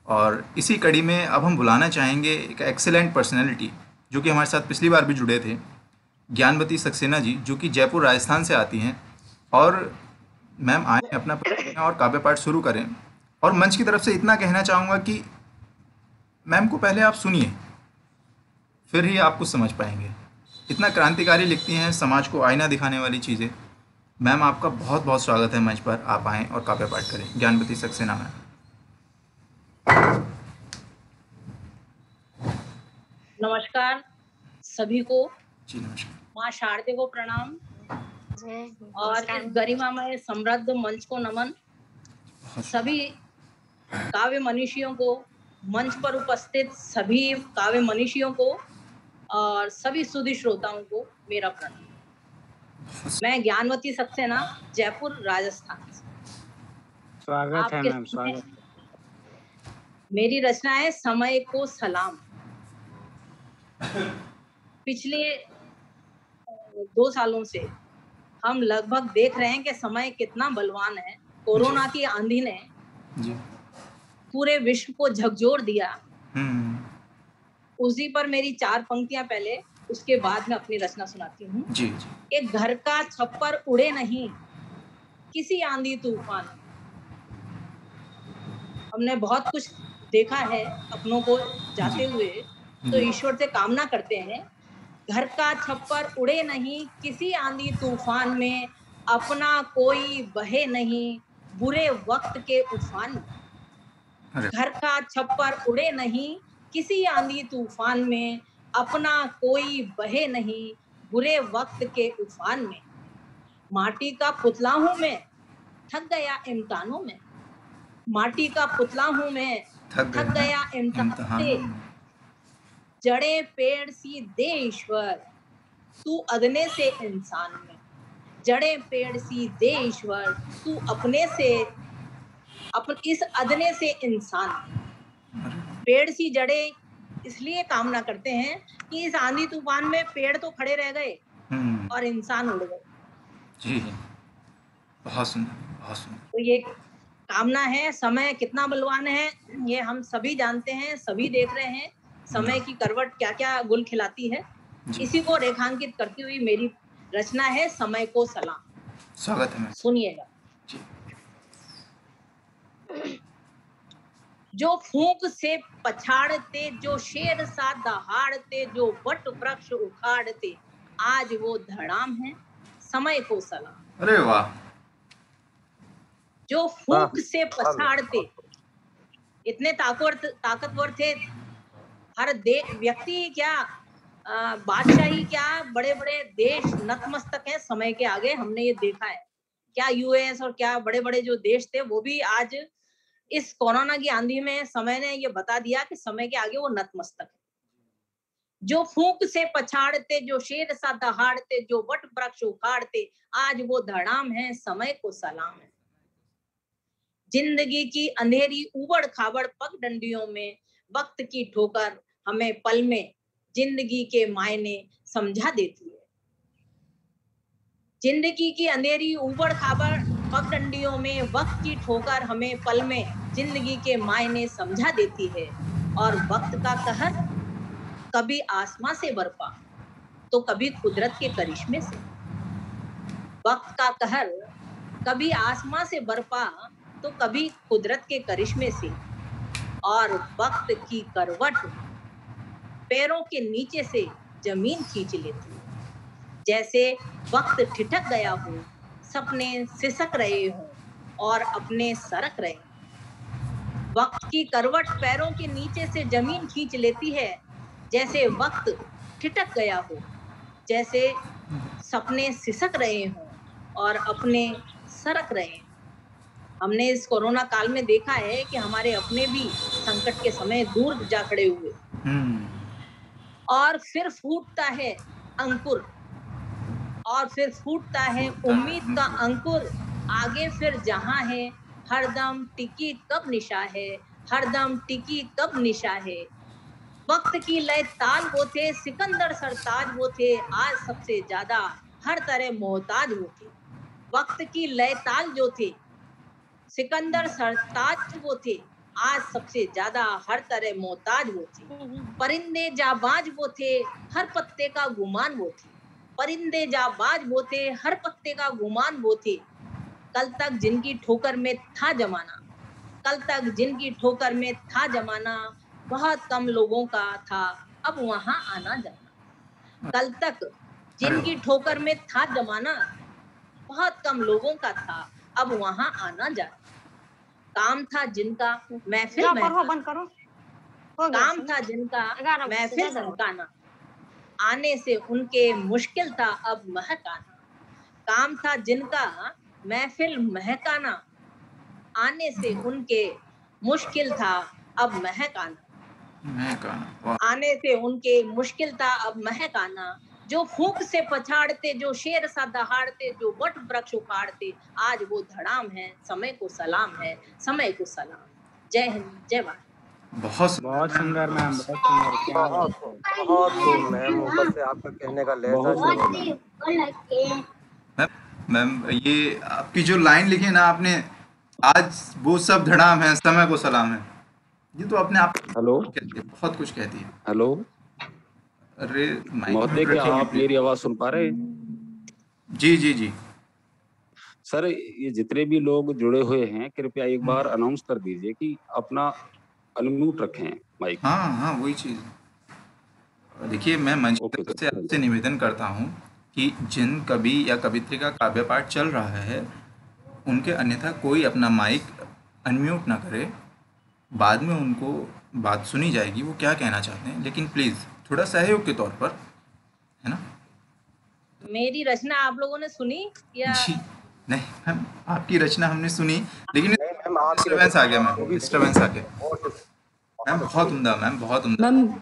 और इसी कड़ी में अब हम बुलाना चाहेंगे एक एक्सीलेंट पर्सनैलिटी जो कि हमारे साथ पिछली बार भी जुड़े थे, ज्ञानवती सक्सेना जी, जो कि जयपुर राजस्थान से आती हैं। और मैम आएँ, अपना परिचय और काव्य पाठ शुरू करें। और मंच की तरफ से इतना कहना चाहूँगा कि मैम को पहले आप सुनिए, फिर ही आप कुछ समझ पाएंगे। इतना क्रांतिकारी लिखती हैं, समाज को आईना दिखाने वाली चीज़ें। मैम आपका बहुत बहुत स्वागत है मंच पर, आप आएँ और काव्य पाठ करें। ज्ञानवती सक्सेना मैम। नमस्कार सभी को। जी नमस्कार। माँ शारदे को प्रणाम और इस नमस्कार। गरिमामय समृद्ध मंच को नमन। सभी काव्य मनीषियों को, मंच पर उपस्थित सभी काव्य मनीषियों को और सभी सुधी श्रोताओं को मेरा प्रणाम। मैं ज्ञानवती सक्सेना, जयपुर राजस्थान से। स्वागत है आपके मैम, स्वागत है। मेरी रचना है समय को सलाम। पिछले 2 सालों से हम लगभग देख रहे हैं कि समय कितना बलवान है। कोरोना की आंधी ने जी। पूरे विश्व को झकझोर दिया। हम्म। उसी पर मेरी 4 पंक्तियां पहले, उसके बाद मैं अपनी रचना सुनाती हूँ। जी जी। एक घर का छप्पर उड़े नहीं किसी आंधी तूफान में। हमने बहुत कुछ देखा है अपनों को जाते हुए, तो जी। ईश्वर से कामना करते हैं, घर का छप्पर उड़े नहीं किसी आंधी तूफान में, अपना कोई बहे नहीं बुरे वक्त के उफान में। अरे घर का छप्पर उड़े नहीं किसी आंधी तूफान में, अपना कोई बहे नहीं बुरे वक्त के उफान में। माटी का पुतला हूं मैं, थक गया इम्तिहानों में। माटी का पुतला हूं मैं, थक गया इम्तिहान से। इम्तिहान। जड़े पेड़ सी दे ईश्वर, तू अदने से इंसान में। जड़े पेड़ सी दे ईश्वर, तू अपने से इस अदने से इंसान। पेड़ सी जड़े इसलिए कामना करते हैं कि इस आंधी तूफान में पेड़ तो खड़े रह गए और इंसान उड़ गए। जी। बहुत सुंदर, बहुत सुंदर। तो ये कामना है। समय कितना बलवान है ये हम सभी जानते हैं, सभी देख रहे हैं समय की करवट क्या क्या गुल खिलाती है। इसी को रेखांकित करती हुई मेरी रचना है समय को सलाम। स्वागत है मैम। सुनिएगा। जी। जो फूंक से पछाड़ते, जो शेर सा दहाड़ते, जो वट वृक्ष उखाड़ते, आज वो धड़ाम है समय को सलाम। अरे वाह। जो फूंक से पछाड़ते, इतने ताकतवर थे। हर व्यक्ति क्या, बादशाही क्या, बड़े बड़े देश नतमस्तक हैं समय के आगे। हमने ये देखा है। क्या यूएस और क्या बड़े बड़े जो देश थे वो भी आज इस कोरोना की आंधी में समय ने ये बता दिया कि समय के आगे वो नतमस्तक है। जो फूंक से पछाड़ते, जो शेर सा दहाड़ते, जो वट वृक्ष उखाड़ते, आज वो धड़ाम है समय को सलाम है। जिंदगी की अंधेरी उबड़ खाबड़ पगडंडियों में वक्त की ठोकर हमें पल में जिंदगी के मायने समझा देती है। जिंदगी की अंधेरी उबड़ खाबड़ पगडंडियों में वक्त की ठोकर हमें पल में जिंदगी के मायने समझा देती है। और वक्त का कहर कभी आसमां से बरपा तो कभी कुदरत के करिश्मे से। वक्त का कहर कभी आसमां से बरपा तो कभी कुदरत के करिश्मे से। और वक्त की करवट पैरों के नीचे से जमीन खींच लेती है। जैसे वक्त ठिठक गया हो, सपने सिसक रहे हो और अपने सरक रहे। वक्त की करवट पैरों के नीचे से जमीन खींच लेती है। जैसे वक्त ठिठक गया हो, जैसे सपने सिसक रहे हो और अपने सरक रहे हैं। हमने इस कोरोना काल में देखा है कि हमारे अपने भी संकट के समय दूर जा खड़े हुए। और फिर फूटता है अंकुर, और फिर फूटता है उम्मीद का अंकुर। आगे फिर जहां है हरदम टिकी कब निशा है, हरदम टिकी कब निशा है। वक्त की लय ताल वो थे, सिकंदर सरताज वो थे, आज सबसे ज्यादा हर तरह मोहताज वो थे। वक्त की लय ताल जो थे, सिकंदर सरताज वो थे, आज सबसे ज्यादा हर तरह मोहताज वो थे। परिंदे जाबाज वो थे, हर पत्ते का गुमान वो थे। परिंदे जाबाज वो थे, हर पत्ते का गुमान वो थे। कल तक जिनकी ठोकर में था जमाना, कल तक जिनकी ठोकर में था जमाना, बहुत कम लोगों का था अब वहां आना जाना। कल तक अरे जिनकी वाह, ठोकर में था जमाना, बहुत कम लोगों का था अब वहां आना जाना। काम था जिनका महफिल जाओ पढ़ो, महकाना, बंद करो। हो गया काम समय। था जिनका 11 से महफिल ज्यादा हो गया। महकाना, आने से उनके मुश्किल था अब महक आना। काम था जिनका महफिल महकाना, आने से उनके मुश्किल था अब महक आना। मैं गाना वाह। आने से उनके मुश्किल था अब महक आना। जो फूंक से पछाड़ते, जो शेर सा दहाड़ते, जो वट वृक्ष उखाड़ते, आज वो धड़ाम है। समय को सलाम है, समय को सलाम। जय हिंद, जय भारत। बहुत बहुत सुंदर सुंदर मैम, मैम, बहुत सुंदर। क्या बहुत खूब, बहुत खूब मैम। ऊपर से आपका कहने का लहजा बहुत जो है सुंदर मैम। मैम मैम ये आपकी जो लाइन लिखी है ना आपने, आज वो सब धड़ाम है, समय को सलाम है, ये तो अपने आप हेलो कहती है, बहुत कुछ कहती है। हेलो अरे माइक महोदय, म्यूट क्या रखिए आप मेरी आवाज सुन पा रहे हैं? जी जी जी। सर, ये जितने भी लोग जुड़े हुए हैं, कृपया एक बार अनाउंस कर दीजिए कि अपना अनम्यूट रखें माइक। हाँ हाँ वही चीज़। देखिए मैं मंच की ओके तरफ से सर। आपसे निवेदन करता हूँ कि जिन कवि या कवित्री का काव्य पाठ चल रहा है उनके अन्यथा कोई अपना माइक अनम्यूट ना करे। बाद में उनको बात सुनी जाएगी वो क्या कहना चाहते हैं, लेकिन प्लीज़ थोड़ा सहयोग के तौर पर, है ना। मेरी रचना आप लोगों ने सुनी या? जी नहीं मैम, आपकी रचना हमने सुनी, लेकिन नहीं मैम, आपकी डिस्टरबेंस आ गया रचना वो मैम, भी डिस्टरबेंस आ गया। मैम बहुत बहुत अच्छी। उम्दा मैम, बहुत उम्दा। मैम,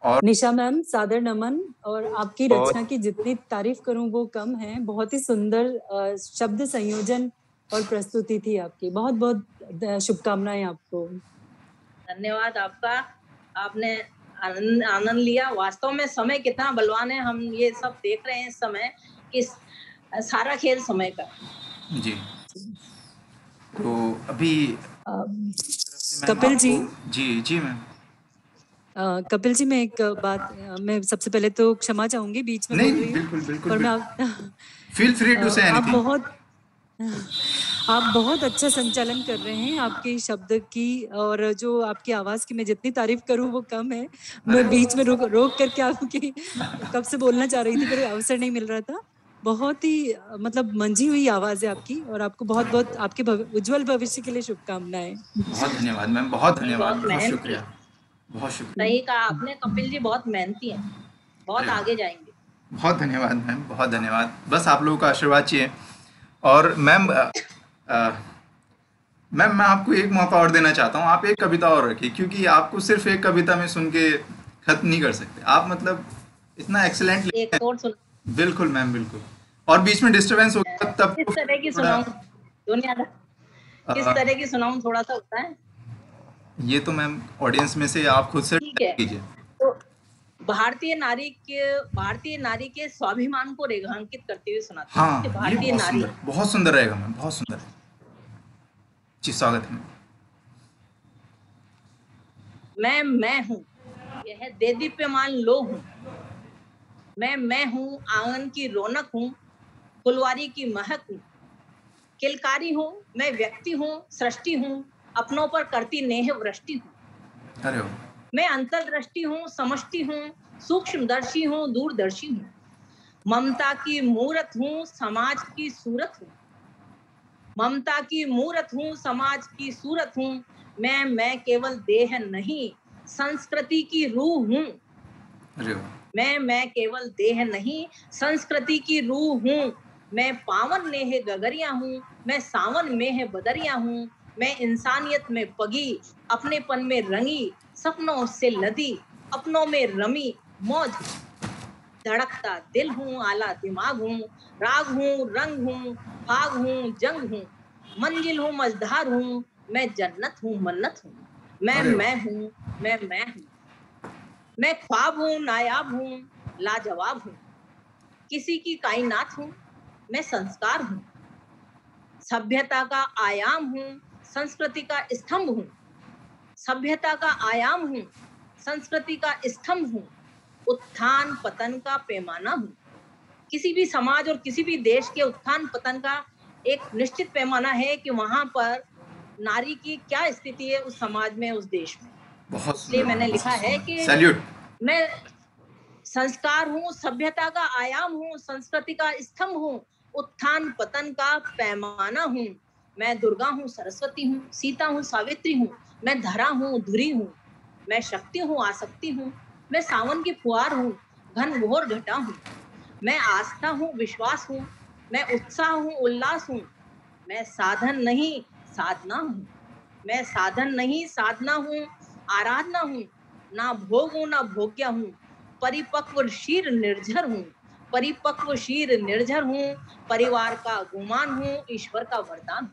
और निशा मैम, सादर नमन। और आपकी बहुत रचना की जितनी तारीफ करूं वो कम है। बहुत ही सुंदर शब्द संयोजन और प्रस्तुति थी आपकी। बहुत बहुत शुभकामनाएं आपको। धन्यवाद आपका। आपने आनंद आनंद लिया। वास्तव में समय कितना बलवान है, हम ये सब देख रहे हैं इस समय कि सारा खेल समय का। जी। तो अभी अ, मैम कपिल जी, आपको जी जी मैम। कपिल जी, मैं एक बात, मैं सबसे पहले तो क्षमा चाहूंगी, बीच में नहीं बोल रही हूँ। बिल्कुल बिल्कुल पर मैं बिल्कुल, feel free to say anything. आप बहुत अच्छा संचालन कर रहे हैं आपके शब्द की, और जो आपकी आवाज की मैं जितनी तारीफ करूं वो कम है। अरे मैं बीच में रोक रोक करके आपकी कब से बोलना चाह रही थी पर अवसर नहीं मिल रहा था। बहुत ही मतलब मंझी हुई आवाज है आपकी, और आपको बहुत बहुत आपके उज्जवल भविष्य के लिए शुभकामनाएं। बहुत धन्यवाद मैम, बहुत जी, धन्यवाद, बहुत बहुत मेहनती शुक्रिया, है। बहुत शुक्रिया। सही कहा आपने, कपिल जी बहुत मेहनती हैं, बहुत अरे आगे जाएंगे। बहुत धन्यवाद मैम, बहुत धन्यवाद। बस आप लोगों का आशीर्वाद चाहिए। और मैम मैम मैं आपको एक मौका और देना चाहता हूँ, आप एक कविता और रखिए, क्योंकि आपको सिर्फ एक कविता में सुन के खत्म नहीं कर सकते आप, मतलब इतना एक्सेलेंट लिखते एक और सुन, हैं। बिल्कुल मैम बिल्कुल। और बीच में डिस्टरबेंस हो गया तब किस तो तरह की थोड़ा सुनाऊं दुनिया का, किस अ, तरह की सुनाऊं, थोड़ा सा होता है। ये तो मैम ऑडियंस में से आप खुद से ठीक है, कीजिए। तो भारतीय नारी के स्वाभिमान को रेखांकित करते हुए सुनाती हूँ कि हाँ ये भारतीय नारी बहुत सुंदर रहेगा मैम, बहुत सुंदर। जी स्वागत है मैम। मैं हूँ, यह देदीप्यमान लो हूँ। मैं हूँ, आंगन की रौनक हूँ, फुलवारी की महक हूँ। किलकारी हूँ, मैं व्यक्ति हूँ, सृष्टि हूँ, अपनों पर करती नेह वृष्टि हूँ। अरे वाह, मैं अंतर्दृष्टि हूँ, समष्टि हूँ, सूक्ष्मदर्शी हूँ, दूरदर्शी हूँ। ममता की मूरत हूँ, समाज की सूरत हूँ। ममता की मूरत हूँ, समाज की सूरत हूँ। मैं केवल देह नहीं, संस्कृति की रूह हूँ। अरे वाह, मैं केवल देह नहीं, संस्कृति की रूह हूँ। मैं पावन नेह गगरिया हूँ, मैं सावन में है बदरिया हूँ। मैं इंसानियत में पगी, अपनेपन में रंगी, सपनों से लदी, अपनों में रमी, मौज धड़कता दिल हूँ, आला दिमाग हूँ, राग हूँ, रंग हूँ, फाग हूँ, जंग हूँ, मंजिल हूँ, मझधार हूँ, मैं जन्नत हूँ, मन्नत हूँ। अरे मैं हूँ, मैं हूँ। मैं ख्वाब हूँ, नायाब हूँ, लाजवाब हूँ। किसी की कायनात हूँ, मैं संस्कार हूँ। सभ्यता का आयाम हूँ, संस्कृति का स्तंभ हूँ, सभ्यता का आयाम हूँ, संस्कृति का स्तंभ हूँ, उत्थान पतन का पैमाना हूँ। किसी भी समाज और किसी भी देश के उत्थान पतन का एक निश्चित पैमाना है कि वहां पर नारी की क्या स्थिति है उस समाज में, उस देश में। बहुत इसलिए सुंदर, मैंने बहुत लिखा है सुंदर। कि सैल्यूट। मैं संस्कार हूँ, सभ्यता का आयाम हूँ, संस्कृति का स्तंभ हूँ, उत्थान पतन का पैमाना हूँ। मैं दुर्गा हूँ, सरस्वती हूँ, सीता हूँ, सावित्री हूँ, मैं धरा हूँ, धुरी हूँ, मैं शक्ति हूँ, आसक्ति हूँ, मैं सावन की फुहार हूँ, घन घोर घटा हूँ, मैं आस्था हूँ, विश्वास हूँ, मैं उत्साह हूँ, उल्लास हूँ, मैं साधन नहीं साधना हूँ, मैं साधन नहीं साधना हूँ, आराधना हूँ, ना भोग हूँ ना भोग्य हूँ, परिपक्व शीर निर्झर हूँ, परिपक्व शीर निर्झर हूँ, परिवार का गुमान हूँ, ईश्वर का वरदान हूँ,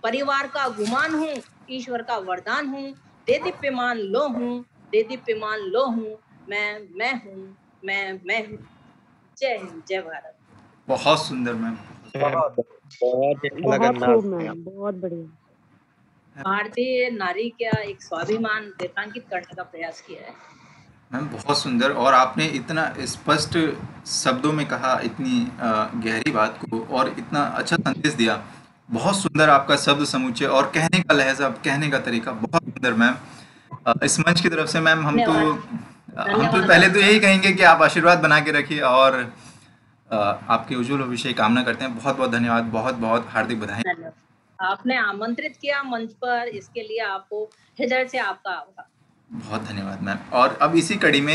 परिवार का गुमान हूँ, ईश्वर का वरदान हूँ, दे दीप्यमान लो हूँ, दे दीप्यमान लो हूँ, मैं हूँ, मैं हूँ। जय हिंद, जय भारत। बहुत सुंदर मैम। बहुत बहुत अच्छा लगा बहुत अंदाज खूब में मैम, बहुत बढ़िया। भारतीय नारी का एक स्वाभिमान रेखांकित करने का प्रयास किया है। मैम बहुत सुंदर, और आपने इतना स्पष्ट शब्दों में कहा, इतनी गहरी बात को, और इतना अच्छा संदेश दिया। बहुत सुंदर आपका शब्द समुच्चय और कहने का लहजा, कहने का तरीका बहुत सुंदर मैम। इस मंच की तरफ से मैम हम तो धन्यवाद पहले तो आपका। यही कहेंगे कि आप आशीर्वाद बना के रखिए, और आपके उज्जवल भविष्य की कामना करते हैं। बहुत बहुत धन्यवाद, बहुत बहुत हार्दिक बधाई। धन्यवाद। आपने आमंत्रित किया मंच पर, इसके लिए आपको हृदय से आपका आभार। बहुत धन्यवाद मैम। और अब इसी कड़ी में